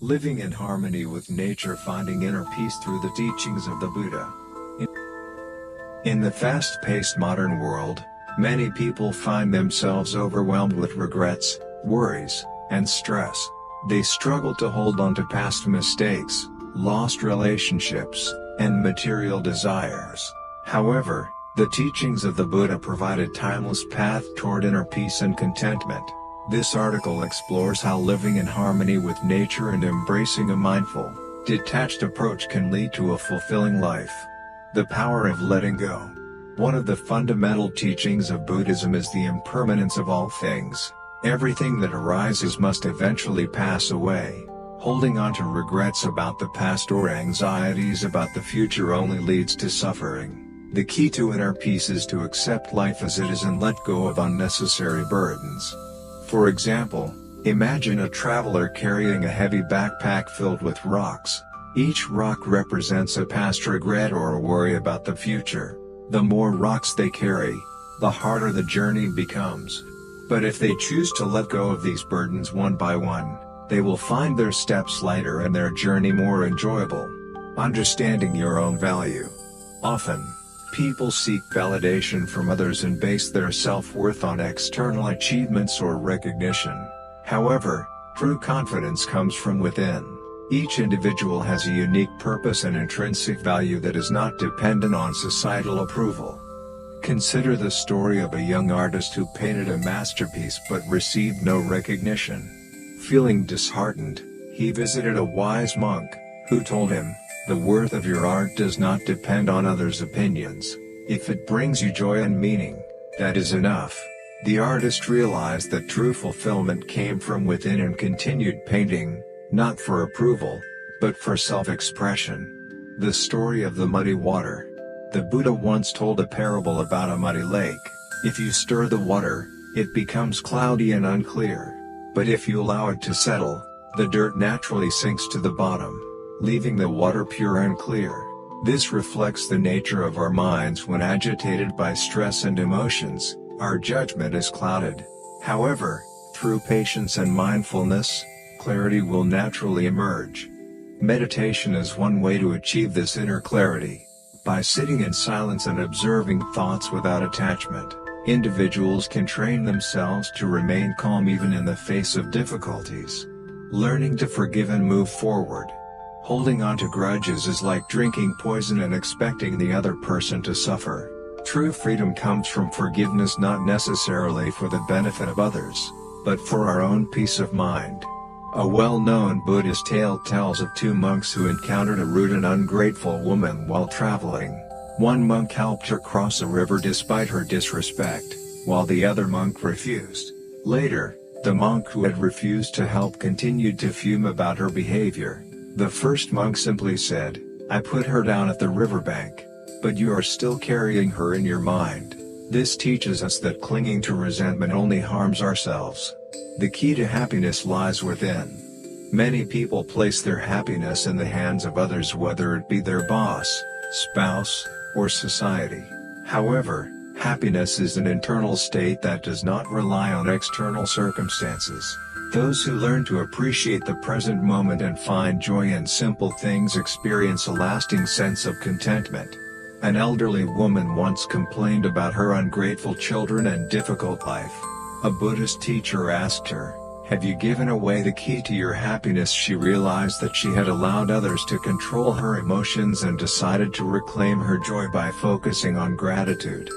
Living in harmony with nature, finding inner peace through the teachings of the Buddha. In the fast-paced modern world, many people find themselves overwhelmed with regrets, worries, and stress. They struggle to hold on to past mistakes, lost relationships, and material desires. However, the teachings of the Buddha provide a timeless path toward inner peace and contentment. This article explores how living in harmony with nature and embracing a mindful, detached approach can lead to a fulfilling life. The power of letting go. One of the fundamental teachings of Buddhism is the impermanence of all things. Everything that arises must eventually pass away. Holding on to regrets about the past or anxieties about the future only leads to suffering. The key to inner peace is to accept life as it is and let go of unnecessary burdens. For example, imagine a traveler carrying a heavy backpack filled with rocks. Each rock represents a past regret or a worry about the future. The more rocks they carry, the harder the journey becomes. But if they choose to let go of these burdens one by one, they will find their steps lighter and their journey more enjoyable. Understanding your own value. Often, people seek validation from others and base their self-worth on external achievements or recognition. However, true confidence comes from within. Each individual has a unique purpose and intrinsic value that is not dependent on societal approval. Consider the story of a young artist who painted a masterpiece but received no recognition. Feeling disheartened, he visited a wise monk, who told him, "The worth of your art does not depend on others' opinions. If it brings you joy and meaning, that is enough." The artist realized that true fulfillment came from within and continued painting, not for approval, but for self-expression. The story of the muddy water. The Buddha once told a parable about a muddy lake. If you stir the water, it becomes cloudy and unclear. But if you allow it to settle, the dirt naturally sinks to the bottom, leaving the water pure and clear. This reflects the nature of our minds when agitated by stress and emotions. Our judgment is clouded. However, through patience and mindfulness, clarity will naturally emerge. Meditation is one way to achieve this inner clarity. By sitting in silence and observing thoughts without attachment, individuals can train themselves to remain calm even in the face of difficulties. Learning to forgive and move forward. Holding on to grudges is like drinking poison and expecting the other person to suffer. True freedom comes from forgiveness, not necessarily for the benefit of others, but for our own peace of mind. A well-known Buddhist tale tells of two monks who encountered a rude and ungrateful woman while traveling. One monk helped her cross a river despite her disrespect, while the other monk refused. Later, the monk who had refused to help continued to fume about her behavior. The first monk simply said, "I put her down at the riverbank, but you are still carrying her in your mind." This teaches us that clinging to resentment only harms ourselves. The key to happiness lies within. Many people place their happiness in the hands of others, whether it be their boss, spouse, or society. However, happiness is an internal state that does not rely on external circumstances. Those who learn to appreciate the present moment and find joy in simple things experience a lasting sense of contentment. An elderly woman once complained about her ungrateful children and difficult life. A Buddhist teacher asked her, "Have you given away the key to your happiness?" She realized that she had allowed others to control her emotions and decided to reclaim her joy by focusing on gratitude.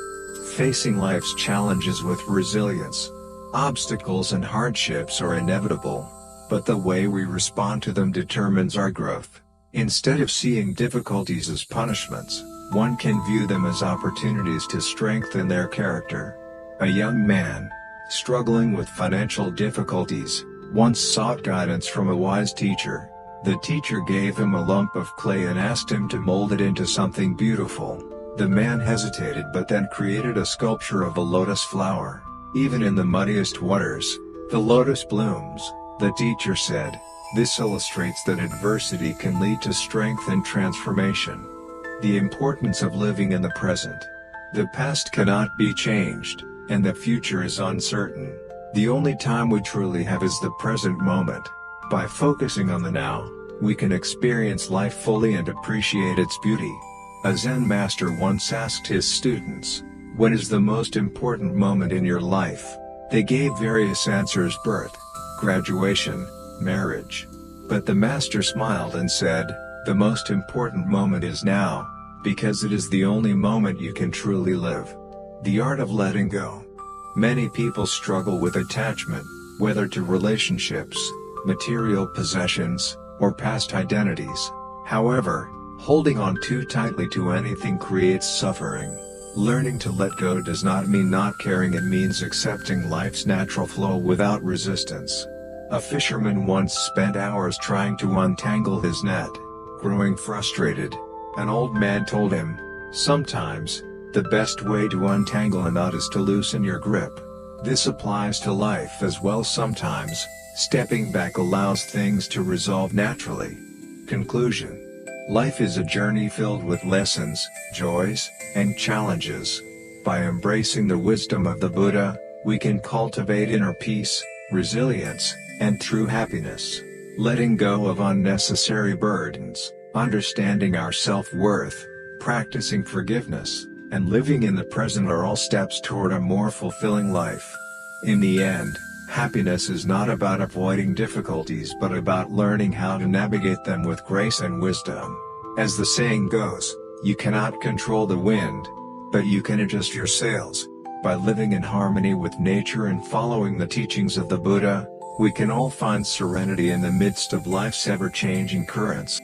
Facing life's challenges with resilience. Obstacles and hardships are inevitable, but the way we respond to them determines our growth. Instead of seeing difficulties as punishments, one can view them as opportunities to strengthen their character. A young man, struggling with financial difficulties, once sought guidance from a wise teacher. The teacher gave him a lump of clay and asked him to mold it into something beautiful. The man hesitated but then created a sculpture of a lotus flower. Even in the muddiest waters, the lotus blooms, the teacher said. This illustrates that adversity can lead to strength and transformation. The importance of living in the present. The past cannot be changed, and the future is uncertain. The only time we truly have is the present moment. By focusing on the now, we can experience life fully and appreciate its beauty. A Zen master once asked his students, "What is the most important moment in your life?" They gave various answers: birth, graduation, marriage. But the master smiled and said, "The most important moment is now, because it is the only moment you can truly live." The art of letting go. Many people struggle with attachment, whether to relationships, material possessions, or past identities. However, holding on too tightly to anything creates suffering. Learning to let go does not mean not caring, it means accepting life's natural flow without resistance. A fisherman once spent hours trying to untangle his net. Growing frustrated, an old man told him, "Sometimes, the best way to untangle a knot is to loosen your grip." This applies to life as well. Sometimes, stepping back allows things to resolve naturally. Conclusion. Life is a journey filled with lessons, joys, and challenges. By embracing the wisdom of the Buddha, we can cultivate inner peace, resilience, and true happiness. Letting go of unnecessary burdens, understanding our self-worth, practicing forgiveness, and living in the present are all steps toward a more fulfilling life. In the end, happiness is not about avoiding difficulties but about learning how to navigate them with grace and wisdom. As the saying goes, you cannot control the wind, but you can adjust your sails. By living in harmony with nature and following the teachings of the Buddha, we can all find serenity in the midst of life's ever-changing currents.